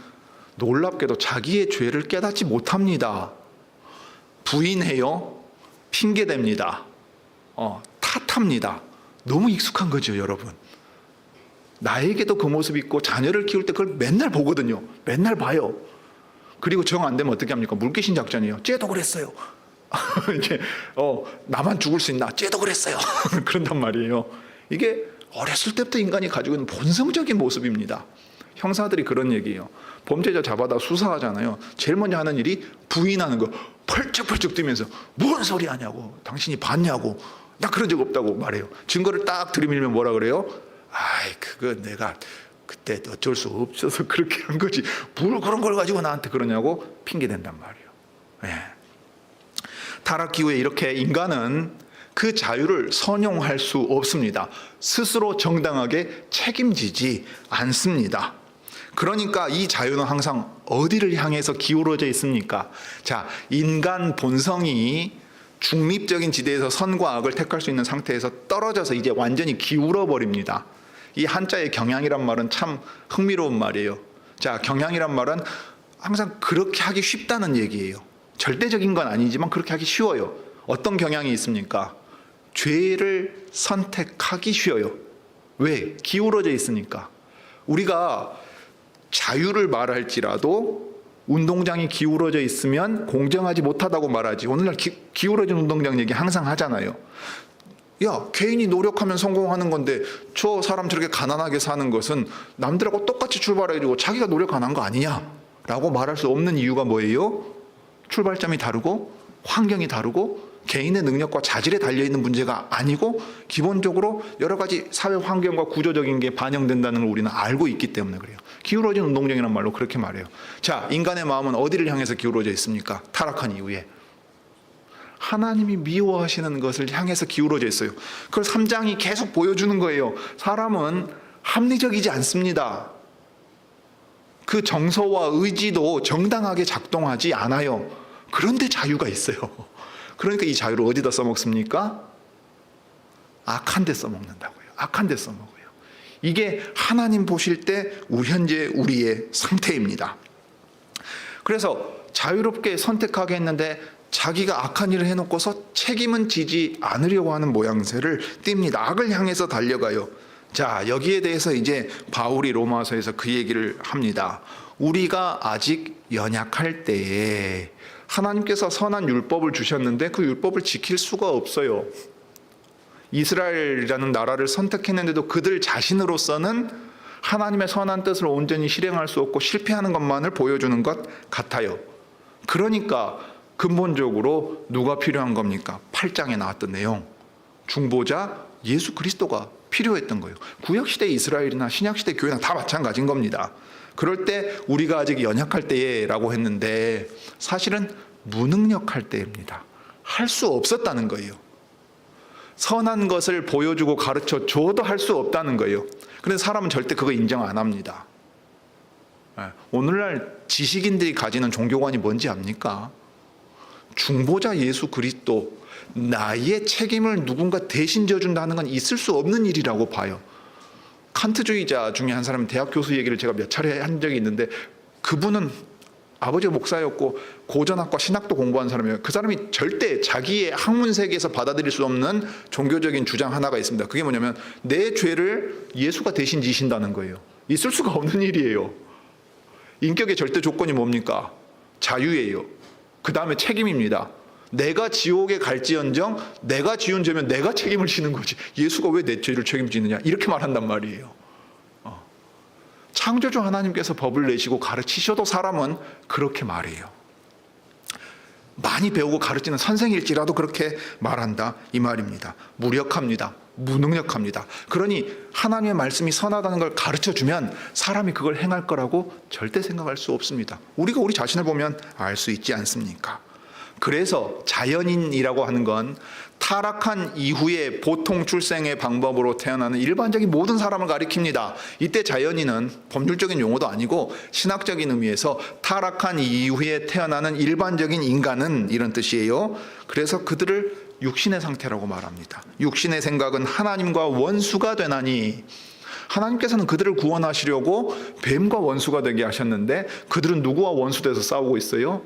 Speaker 1: 놀랍게도 자기의 죄를 깨닫지 못합니다. 부인해요. 핑계댑니다. 탓합니다. 너무 익숙한 거죠, 여러분. 나에게도 그 모습이 있고 자녀를 키울 때 그걸 맨날 보거든요. 맨날 봐요. 그리고 정 안 되면 어떻게 합니까? 물귀신 작전이에요. 쟤도 그랬어요. 이게 나만 죽을 수 있나? 쟤도 그랬어요. 그런단 말이에요. 이게 어렸을 때부터 인간이 가지고 있는 본성적인 모습입니다. 형사들이 그런 얘기예요. 범죄자 잡아다 수사하잖아요. 제일 먼저 하는 일이 부인하는 거. 펄쩍펄쩍 뛰면서 뭔 소리 하냐고, 당신이 봤냐고, 나 그런 적 없다고 말해요. 증거를 딱 들이밀면 뭐라 그래요? 아이, 그거 내가 그때 어쩔 수 없어서 그렇게 한 거지, 뭘 그런 걸 가지고 나한테 그러냐고 핑계댄단 말이에요. 예. 타락 이후에 이렇게 인간은 그 자유를 선용할 수 없습니다. 스스로 정당하게 책임지지 않습니다. 그러니까 이 자유는 항상 어디를 향해서 기울어져 있습니까? 자, 인간 본성이 중립적인 지대에서 선과 악을 택할 수 있는 상태에서 떨어져서 이제 완전히 기울어 버립니다. 이 한자의 경향이란 말은 참 흥미로운 말이에요. 자, 경향이란 말은 항상 그렇게 하기 쉽다는 얘기예요. 절대적인 건 아니지만 그렇게 하기 쉬워요. 어떤 경향이 있습니까? 죄를 선택하기 쉬워요. 왜? 기울어져 있으니까. 우리가 자유를 말할지라도 운동장이 기울어져 있으면 공정하지 못하다고 말하지. 오늘날 기울어진 운동장 얘기 항상 하잖아요. 야, 개인이 노력하면 성공하는 건데 저 사람 저렇게 가난하게 사는 것은 남들하고 똑같이 출발해가지고 자기가 노력 안 한 거 아니냐? 라고 말할 수 없는 이유가 뭐예요? 출발점이 다르고 환경이 다르고 개인의 능력과 자질에 달려있는 문제가 아니고 기본적으로 여러 가지 사회 환경과 구조적인 게 반영된다는 걸 우리는 알고 있기 때문에 그래요. 기울어진 운동장이란 말로 그렇게 말해요. 자, 인간의 마음은 어디를 향해서 기울어져 있습니까? 타락한 이후에. 하나님이 미워하시는 것을 향해서 기울어져 있어요. 그걸 3장이 계속 보여주는 거예요. 사람은 합리적이지 않습니다. 그 정서와 의지도 정당하게 작동하지 않아요. 그런데 자유가 있어요. 그러니까 이 자유를 어디다 써먹습니까? 악한 데 써먹는다고요. 악한 데 써먹어요. 이게 하나님 보실 때 현재 우리의 상태입니다. 그래서 자유롭게 선택하게 했는데 자기가 악한 일을 해놓고서 책임은 지지 않으려고 하는 모양새를 띱니다. 악을 향해서 달려가요. 자, 여기에 대해서 이제 바울이 로마서에서 그 얘기를 합니다. 우리가 아직 연약할 때에 하나님께서 선한 율법을 주셨는데 그 율법을 지킬 수가 없어요. 이스라엘이라는 나라를 선택했는데도 그들 자신으로서는 하나님의 선한 뜻을 온전히 실행할 수 없고 실패하는 것만을 보여주는 것 같아요. 그러니까 근본적으로 누가 필요한 겁니까? 8장에 나왔던 내용, 중보자 예수 그리스도가 필요했던 거예요. 구약시대 이스라엘이나 신약시대 교회나 다 마찬가지인 겁니다. 그럴 때 우리가 아직 연약할 때라고 했는데 사실은 무능력할 때입니다. 할 수 없었다는 거예요. 선한 것을 보여주고 가르쳐 줘도 할 수 없다는 거예요. 그런데 사람은 절대 그거 인정 안 합니다. 오늘날 지식인들이 가지는 종교관이 뭔지 압니까? 중보자 예수 그리스도, 나의 책임을 누군가 대신 져준다는 건 있을 수 없는 일이라고 봐요. 칸트주의자 중에 한 사람은 대학 교수 얘기를 제가 몇 차례 한 적이 있는데, 그분은 아버지가 목사였고 고전학과 신학도 공부한 사람이에요. 그 사람이 절대 자기의 학문 세계에서 받아들일 수 없는 종교적인 주장 하나가 있습니다. 그게 뭐냐면 내 죄를 예수가 대신 지신다는 거예요. 있을 수가 없는 일이에요. 인격의 절대 조건이 뭡니까? 자유예요. 그 다음에 책임입니다. 내가 지옥에 갈지언정 내가 지은 죄면 내가 책임을 지는 거지, 예수가 왜 내 죄를 책임지느냐, 이렇게 말한단 말이에요. 창조주 하나님께서 법을 내시고 가르치셔도 사람은 그렇게 말해요. 많이 배우고 가르치는 선생일지라도 그렇게 말한다, 이 말입니다. 무력합니다. 무능력합니다. 그러니 하나님의 말씀이 선하다는 걸 가르쳐주면 사람이 그걸 행할 거라고 절대 생각할 수 없습니다. 우리가 우리 자신을 보면 알 수 있지 않습니까? 그래서 자연인이라고 하는 건 타락한 이후에 보통 출생의 방법으로 태어나는 일반적인 모든 사람을 가리킵니다. 이때 자연인은 법률적인 용어도 아니고 신학적인 의미에서 타락한 이후에 태어나는 일반적인 인간은, 이런 뜻이에요. 그래서 그들을 육신의 상태라고 말합니다. 육신의 생각은 하나님과 원수가 되나니, 하나님께서는 그들을 구원하시려고 뱀과 원수가 되게 하셨는데 그들은 누구와 원수돼서 싸우고 있어요?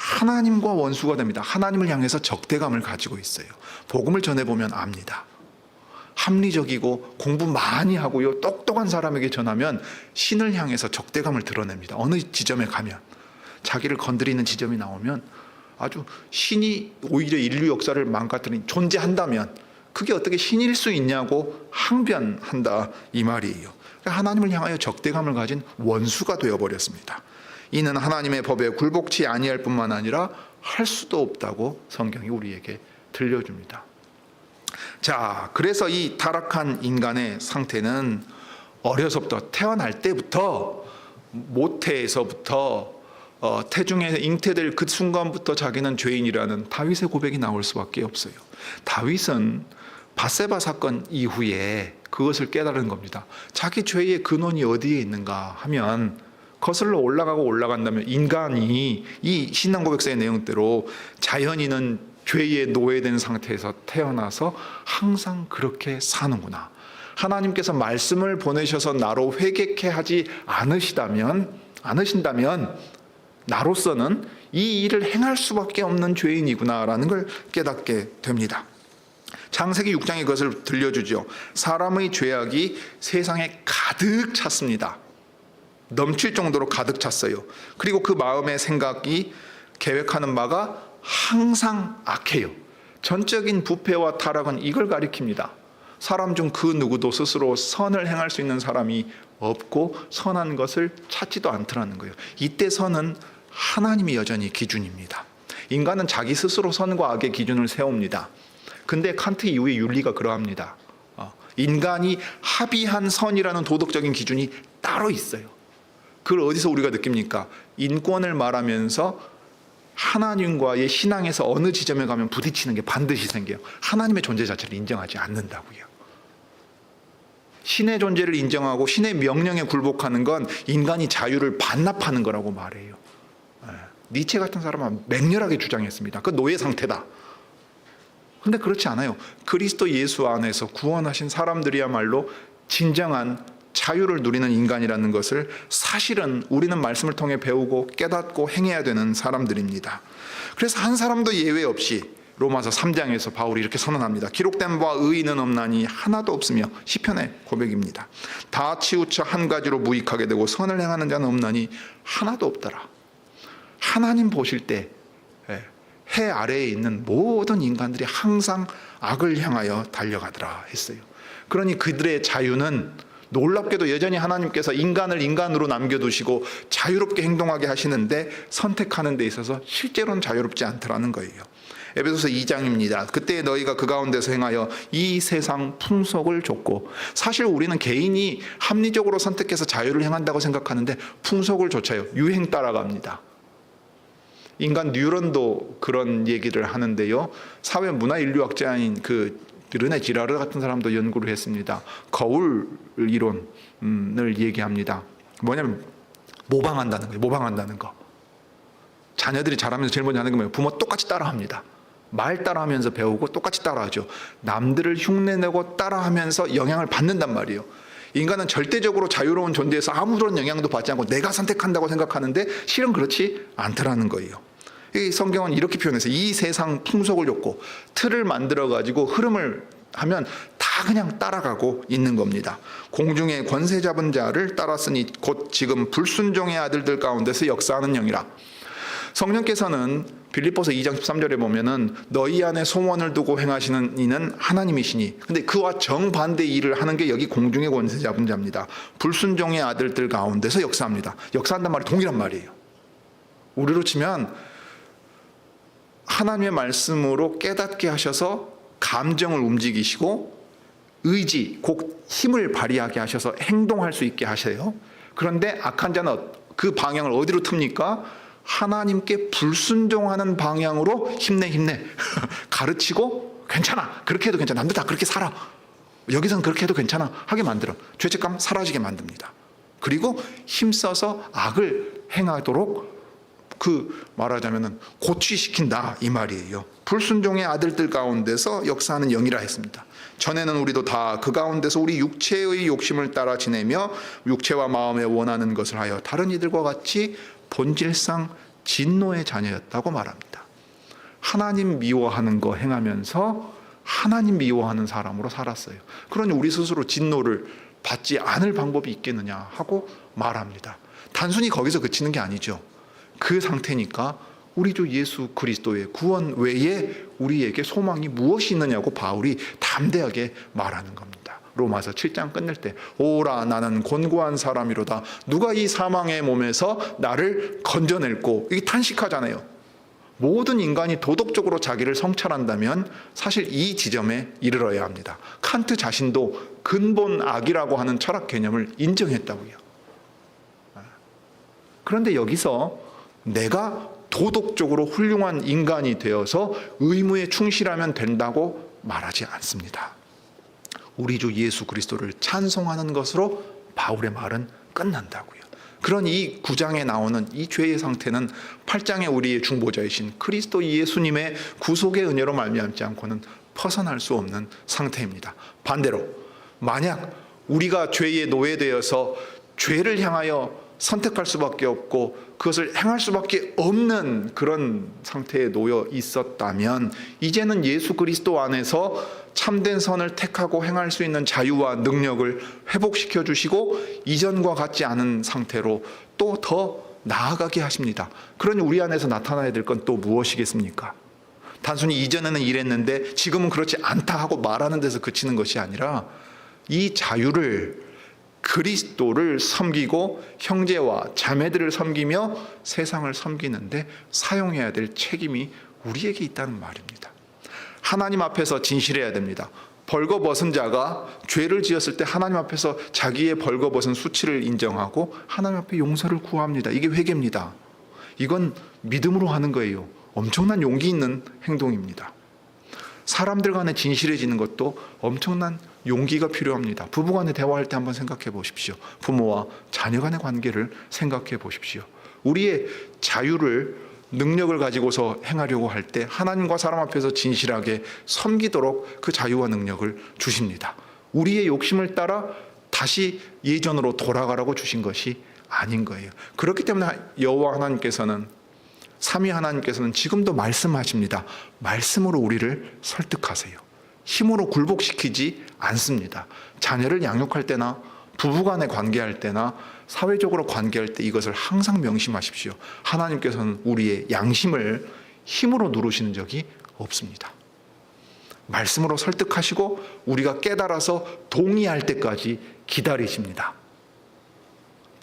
Speaker 1: 하나님과 원수가 됩니다. 하나님을 향해서 적대감을 가지고 있어요. 복음을 전해보면 압니다. 합리적이고 공부 많이 하고요, 똑똑한 사람에게 전하면 신을 향해서 적대감을 드러냅니다. 어느 지점에 가면, 자기를 건드리는 지점이 나오면 아주 신이 오히려 인류 역사를 망가뜨린, 존재한다면 그게 어떻게 신일 수 있냐고 항변한다, 이 말이에요. 하나님을 향하여 적대감을 가진 원수가 되어버렸습니다. 이는 하나님의 법에 굴복치 아니할 뿐만 아니라 할 수도 없다고 성경이 우리에게 들려줍니다. 자, 그래서 이 타락한 인간의 상태는 어려서부터, 태어날 때부터, 모태에서부터 태중에서 잉태될 그 순간부터 자기는 죄인이라는 다윗의 고백이 나올 수밖에 없어요. 다윗은 밧세바 사건 이후에 그것을 깨달은 겁니다. 자기 죄의 근원이 어디에 있는가 하면, 거슬러 올라가고 올라간다면 인간이 이 신앙 고백서의 내용대로 자연인은 죄에 노예된 상태에서 태어나서 항상 그렇게 사는구나. 하나님께서 말씀을 보내셔서 나로 회개케 하지 않으신다면 나로서는 이 일을 행할 수밖에 없는 죄인이구나라는 걸 깨닫게 됩니다. 창세기 6장이 그것을 들려주죠. 사람의 죄악이 세상에 가득 찼습니다. 넘칠 정도로 가득 찼어요. 그리고 그 마음의 생각이 계획하는 바가 항상 악해요. 전적인 부패와 타락은 이걸 가리킵니다. 사람 중 그 누구도 스스로 선을 행할 수 있는 사람이 없고 선한 것을 찾지도 않더라는 거예요. 이때 선은 하나님이 여전히 기준입니다. 인간은 자기 스스로 선과 악의 기준을 세웁니다. 근데 칸트 이후의 윤리가 그러합니다. 인간이 합의한 선이라는 도덕적인 기준이 따로 있어요. 그걸 어디서 우리가 느낍니까? 인권을 말하면서 하나님과의 신앙에서 어느 지점에 가면 부딪히는 게 반드시 생겨요. 하나님의 존재 자체를 인정하지 않는다고요. 신의 존재를 인정하고 신의 명령에 굴복하는 건 인간이 자유를 반납하는 거라고 말해요. 니체 같은 사람은 맹렬하게 주장했습니다. 그 노예 상태다. 근데 그렇지 않아요. 그리스도 예수 안에서 구원하신 사람들이야말로 진정한 자유를 누리는 인간이라는 것을 사실은 우리는 말씀을 통해 배우고 깨닫고 행해야 되는 사람들입니다. 그래서 한 사람도 예외 없이 로마서 3장에서 바울이 이렇게 선언합니다. 기록된 바 의인은 없나니 하나도 없으며, 시편의 고백입니다. 다 치우쳐 한 가지로 무익하게 되고 선을 행하는 자는 없나니 하나도 없더라. 하나님 보실 때 해 아래에 있는 모든 인간들이 항상 악을 향하여 달려가더라 했어요. 그러니 그들의 자유는 놀랍게도 여전히 하나님께서 인간을 인간으로 남겨두시고 자유롭게 행동하게 하시는데 선택하는 데 있어서 실제로는 자유롭지 않더라는 거예요. 에베소서 2장입니다. 그때 너희가 그 가운데서 행하여 이 세상 풍속을 좇고, 사실 우리는 개인이 합리적으로 선택해서 자유를 행한다고 생각하는데 풍속을 좇아요. 유행 따라갑니다. 인간 뉴런도 그런 얘기를 하는데요. 사회문화인류학자인 르네 지라르 같은 사람도 연구를 했습니다. 거울 이론을 얘기합니다. 뭐냐면 모방한다는 거예요. 모방한다는 거. 자녀들이 자라면서 제일 먼저 하는 게 뭐예요? 부모 똑같이 따라합니다. 말 따라하면서 배우고 똑같이 따라하죠. 남들을 흉내내고 따라하면서 영향을 받는단 말이에요. 인간은 절대적으로 자유로운 존재에서 아무런 영향도 받지 않고 내가 선택한다고 생각하는데 실은 그렇지 않더라는 거예요. 이 성경은 이렇게 표현해서 이 세상 풍속을 엮고 틀을 만들어 가지고 흐름을 하면 다 그냥 따라가고 있는 겁니다. 공중의 권세 잡은 자를 따랐으니 곧 지금 불순종의 아들들 가운데서 역사하는 영이라. 성령께서는 빌립보서 2장 13절에 보면은 너희 안에 소원을 두고 행하시는 이는 하나님이시니, 근데 그와 정반대 일을 하는 게 여기 공중의 권세 잡은 자입니다. 불순종의 아들들 가운데서 역사합니다. 역사한단 말이 동일한 말이에요. 우리로 치면 하나님의 말씀으로 깨닫게 하셔서 감정을 움직이시고 의지, 곧 힘을 발휘하게 하셔서 행동할 수 있게 하세요. 그런데 악한 자는 그 방향을 어디로 틉니까? 하나님께 불순종하는 방향으로 힘내 가르치고 괜찮아, 그렇게 해도 괜찮아, 남들 다 그렇게 살아, 여기서는 그렇게 해도 괜찮아 하게 만들어 죄책감 사라지게 만듭니다. 그리고 힘써서 악을 행하도록 말하자면은 고취시킨다 이 말이에요. 불순종의 아들들 가운데서 역사하는 영이라 했습니다. 전에는 우리도 다 그 가운데서 우리 육체의 욕심을 따라 지내며 육체와 마음에 원하는 것을 하여 다른 이들과 같이 본질상 진노의 자녀였다고 말합니다. 하나님 미워하는 거 행하면서 하나님 미워하는 사람으로 살았어요. 그러니 우리 스스로 진노를 받지 않을 방법이 있겠느냐 하고 말합니다. 단순히 거기서 그치는 게 아니죠. 그 상태니까 우리 주 예수 그리스도의 구원 외에 우리에게 소망이 무엇이 있느냐고 바울이 담대하게 말하는 겁니다. 로마서 7장 끝낼 때 오라 나는 곤고한 사람이로다 누가 이 사망의 몸에서 나를 건져낼꼬, 이게 탄식하잖아요. 모든 인간이 도덕적으로 자기를 성찰한다면 사실 이 지점에 이르러야 합니다. 칸트 자신도 근본 악이라고 하는 철학 개념을 인정했다고요. 그런데 여기서 내가 도덕적으로 훌륭한 인간이 되어서 의무에 충실하면 된다고 말하지 않습니다. 우리 주 예수 그리스도를 찬송하는 것으로 바울의 말은 끝난다고요. 그런 이 9장에 나오는 이 죄의 상태는 8장에 우리의 중보자이신 그리스도 예수님의 구속의 은혜로 말미암지 않고는 벗어날 수 없는 상태입니다. 반대로 만약 우리가 죄에 노예되어서 죄를 향하여 선택할 수밖에 없고 그것을 행할 수밖에 없는 그런 상태에 놓여 있었다면 이제는 예수 그리스도 안에서 참된 선을 택하고 행할 수 있는 자유와 능력을 회복시켜 주시고 이전과 같지 않은 상태로 또 더 나아가게 하십니다. 그러니 우리 안에서 나타나야 될 건 또 무엇이겠습니까? 단순히 이전에는 이랬는데 지금은 그렇지 않다 하고 말하는 데서 그치는 것이 아니라 이 자유를 그리스도를 섬기고 형제와 자매들을 섬기며 세상을 섬기는데 사용해야 될 책임이 우리에게 있다는 말입니다. 하나님 앞에서 진실해야 됩니다. 벌거벗은 자가 죄를 지었을 때 하나님 앞에서 자기의 벌거벗은 수치를 인정하고 하나님 앞에 용서를 구합니다. 이게 회개입니다. 이건 믿음으로 하는 거예요. 엄청난 용기 있는 행동입니다. 사람들 간에 진실해지는 것도 엄청난 용기가 필요합니다. 부부 간에 대화할 때 한번 생각해 보십시오. 부모와 자녀 간의 관계를 생각해 보십시오. 우리의 자유를 능력을 가지고서 행하려고 할 때 하나님과 사람 앞에서 진실하게 섬기도록 그 자유와 능력을 주십니다. 우리의 욕심을 따라 다시 예전으로 돌아가라고 주신 것이 아닌 거예요. 그렇기 때문에 여호와 하나님께서는 삼위 하나님께서는 지금도 말씀하십니다. 말씀으로 우리를 설득하세요. 힘으로 굴복시키지 않습니다. 자녀를 양육할 때나 부부간에 관계할 때나 사회적으로 관계할 때 이것을 항상 명심하십시오. 하나님께서는 우리의 양심을 힘으로 누르시는 적이 없습니다. 말씀으로 설득하시고 우리가 깨달아서 동의할 때까지 기다리십니다.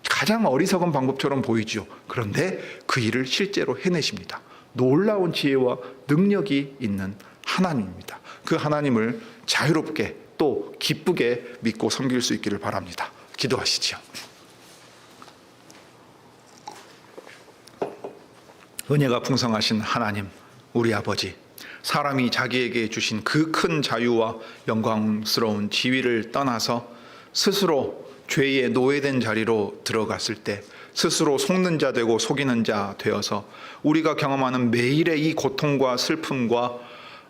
Speaker 1: 가장 어리석은 방법처럼 보이죠. 그런데 그 일을 실제로 해내십니다. 놀라운 지혜와 능력이 있는 하나님입니다. 그 하나님을 자유롭게 또 기쁘게 믿고 섬길 수 있기를 바랍니다. 기도하시죠. 은혜가 풍성하신 하나님, 우리 아버지, 사람이 자기에게 주신 그 큰 자유와 영광스러운 지위를 떠나서 스스로 죄에 노예된 자리로 들어갔을 때 스스로 속는 자 되고 속이는 자 되어서 우리가 경험하는 매일의 이 고통과 슬픔과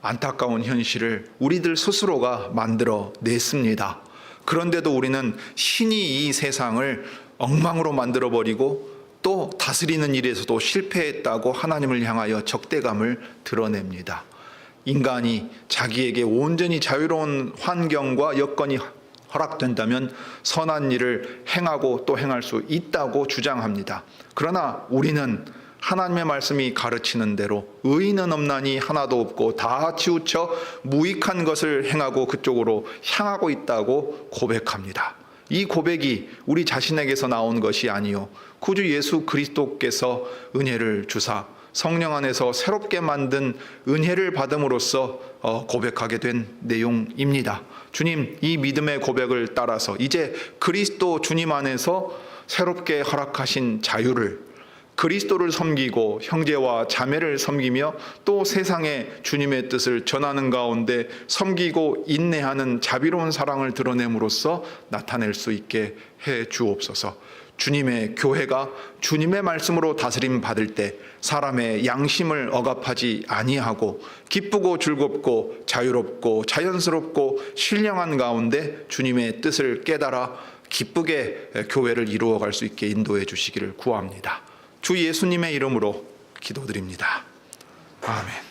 Speaker 1: 안타까운 현실을 우리들 스스로가 만들어 냈습니다. 그런데도 우리는 신이 이 세상을 엉망으로 만들어버리고 또 다스리는 일에서도 실패했다고 하나님을 향하여 적대감을 드러냅니다. 인간이 자기에게 온전히 자유로운 환경과 여건이 허락된다면 선한 일을 행하고 또 행할 수 있다고 주장합니다. 그러나 우리는 하나님의 말씀이 가르치는 대로 의인은 없나니 하나도 없고 다 치우쳐 무익한 것을 행하고 그쪽으로 향하고 있다고 고백합니다. 이 고백이 우리 자신에게서 나온 것이 아니요 구주 예수 그리스도께서 은혜를 주사 성령 안에서 새롭게 만든 은혜를 받음으로써 고백하게 된 내용입니다. 주님, 이 믿음의 고백을 따라서 이제 그리스도 주님 안에서 새롭게 허락하신 자유를, 그리스도를 섬기고 형제와 자매를 섬기며 또 세상에 주님의 뜻을 전하는 가운데 섬기고 인내하는 자비로운 사랑을 드러냄으로써 나타낼 수 있게 해 주옵소서. 주님의 교회가 주님의 말씀으로 다스림 받을 때 사람의 양심을 억압하지 아니하고 기쁘고 즐겁고 자유롭고 자연스럽고 신령한 가운데 주님의 뜻을 깨달아 기쁘게 교회를 이루어갈 수 있게 인도해 주시기를 구합니다. 주 예수님의 이름으로 기도드립니다. 아멘.